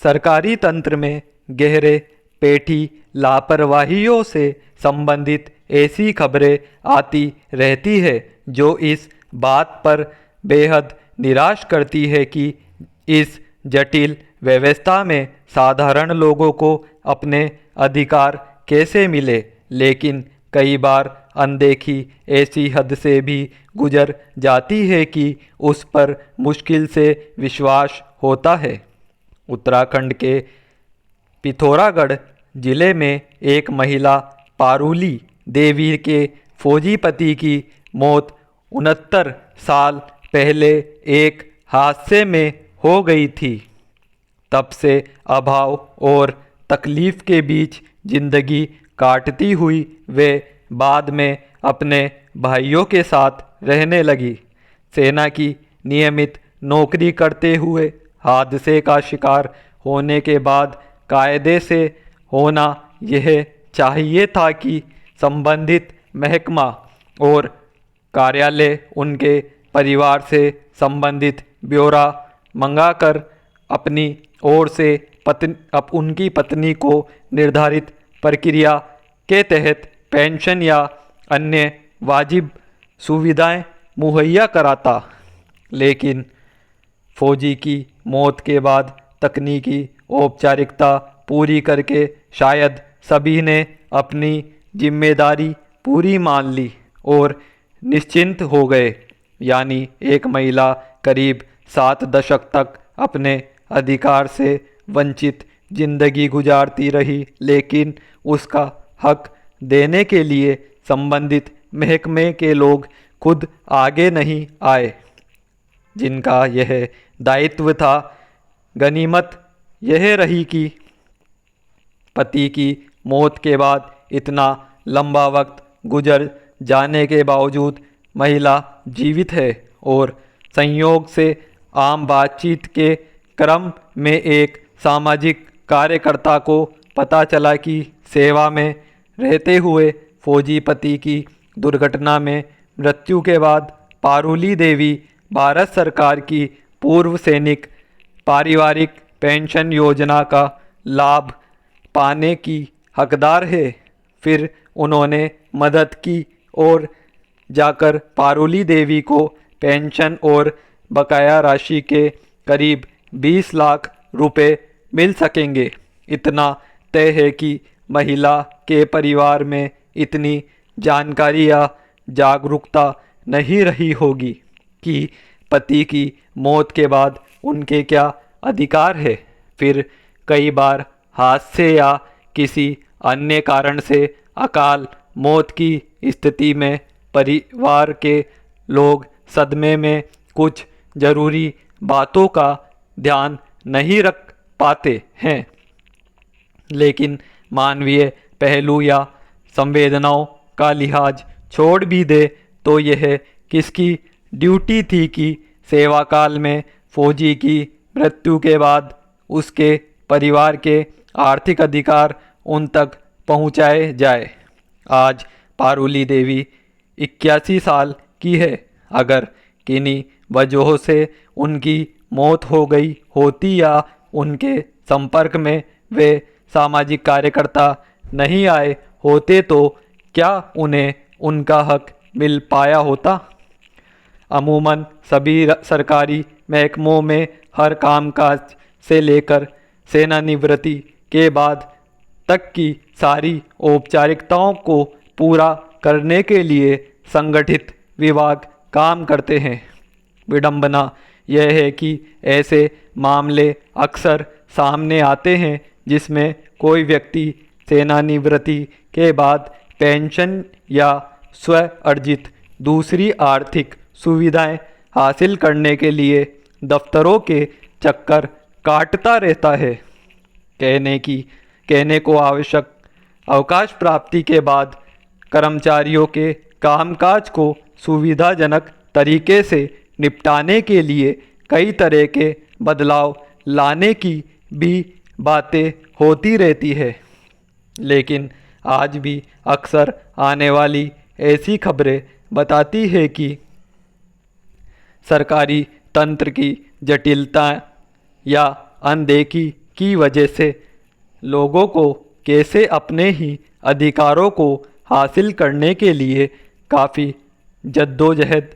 सरकारी तंत्र में गहरे पेठी लापरवाहियों से संबंधित ऐसी खबरें आती रहती है जो इस बात पर बेहद निराश करती है कि इस जटिल व्यवस्था में साधारण लोगों को अपने अधिकार कैसे मिले, लेकिन कई बार अनदेखी ऐसी हद से भी गुजर जाती है कि उस पर मुश्किल से विश्वास होता है। उत्तराखंड के पिथौरागढ़ जिले में एक महिला पारुली देवी के फौजी पति की मौत 69 साल पहले एक हादसे में हो गई थी। तब से अभाव और तकलीफ के बीच जिंदगी काटती हुई वे बाद में अपने भाइयों के साथ रहने लगी। सेना की नियमित नौकरी करते हुए हादसे का शिकार होने के बाद कायदे से होना यह चाहिए था कि संबंधित महकमा और कार्यालय उनके परिवार से संबंधित ब्यौरा मंगाकर अपनी ओर से उनकी पत्नी को निर्धारित प्रक्रिया के तहत पेंशन या अन्य वाजिब सुविधाएं मुहैया कराता। लेकिन फौजी की मौत के बाद तकनीकी औपचारिकता पूरी करके शायद सभी ने अपनी जिम्मेदारी पूरी मान ली और निश्चिंत हो गए। यानी एक महिला करीब 7 दशक तक अपने अधिकार से वंचित जिंदगी गुजारती रही, लेकिन उसका हक देने के लिए संबंधित महकमे के लोग खुद आगे नहीं आए, जिनका यह दायित्व था। गनीमत यह रही कि पति की मौत के बाद इतना लंबा वक्त गुजर जाने के बावजूद महिला जीवित है और संयोग से आम बातचीत के क्रम में एक सामाजिक कार्यकर्ता को पता चला कि सेवा में रहते हुए फौजी पति की दुर्घटना में मृत्यु के बाद पारुली देवी भारत सरकार की पूर्व सैनिक पारिवारिक पेंशन योजना का लाभ पाने की हकदार है। फिर उन्होंने मदद की और जाकर पारुली देवी को पेंशन और बकाया राशि के करीब 20 लाख रुपए मिल सकेंगे। इतना तय है कि महिला के परिवार में इतनी जानकारी या जागरूकता नहीं रही होगी कि पति की मौत के बाद उनके क्या अधिकार है। फिर कई बार हादसे या किसी अन्य कारण से अकाल मौत की स्थिति में परिवार के लोग सदमे में कुछ जरूरी बातों का ध्यान नहीं रख पाते हैं, लेकिन मानवीय पहलू या संवेदनाओं का लिहाज छोड़ भी दे तो यह किसकी ड्यूटी थी कि सेवा काल में फौजी की मृत्यु के बाद उसके परिवार के आर्थिक अधिकार उन तक पहुंचाए जाए। आज पारुली देवी 81 साल की है। अगर किन्हीं वजहों से उनकी मौत हो गई होती या उनके संपर्क में वे सामाजिक कार्यकर्ता नहीं आए होते तो क्या उन्हें उनका हक मिल पाया होता? अमूमन सभी सरकारी महकमों में हर कामकाज से लेकर सेवानिवृत्ति के बाद तक की सारी औपचारिकताओं को पूरा करने के लिए संगठित विभाग काम करते हैं। विडंबना यह है कि ऐसे मामले अक्सर सामने आते हैं जिसमें कोई व्यक्ति सेवानिवृत्ति के बाद पेंशन या स्व अर्जित दूसरी आर्थिक सुविधाएं हासिल करने के लिए दफ्तरों के चक्कर काटता रहता है। कहने को आवश्यक अवकाश प्राप्ति के बाद कर्मचारियों के कामकाज को सुविधाजनक तरीके से निपटाने के लिए कई तरह के बदलाव लाने की भी बातें होती रहती है, लेकिन आज भी अक्सर आने वाली ऐसी खबरें बताती है कि सरकारी तंत्र की जटिलता या अनदेखी की वजह से लोगों को कैसे अपने ही अधिकारों को हासिल करने के लिए काफ़ी जद्दोजहद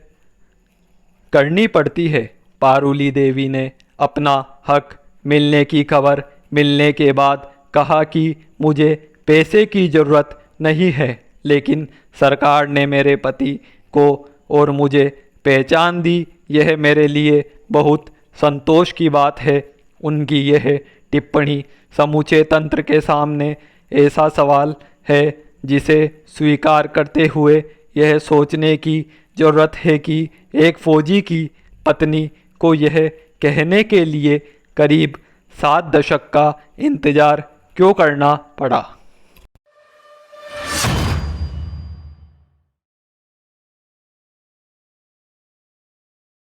करनी पड़ती है। पारुली देवी ने अपना हक मिलने की खबर मिलने के बाद कहा कि मुझे पैसे की ज़रूरत नहीं है, लेकिन सरकार ने मेरे पति को और मुझे पहचान दी। यह मेरे लिए बहुत संतोष की बात है। उनकी यह टिप्पणी समूचे तंत्र के सामने ऐसा सवाल है जिसे स्वीकार करते हुए यह सोचने की ज़रूरत है कि एक फ़ौजी की पत्नी को यह कहने के लिए करीब 7 दशक का इंतज़ार क्यों करना पड़ा।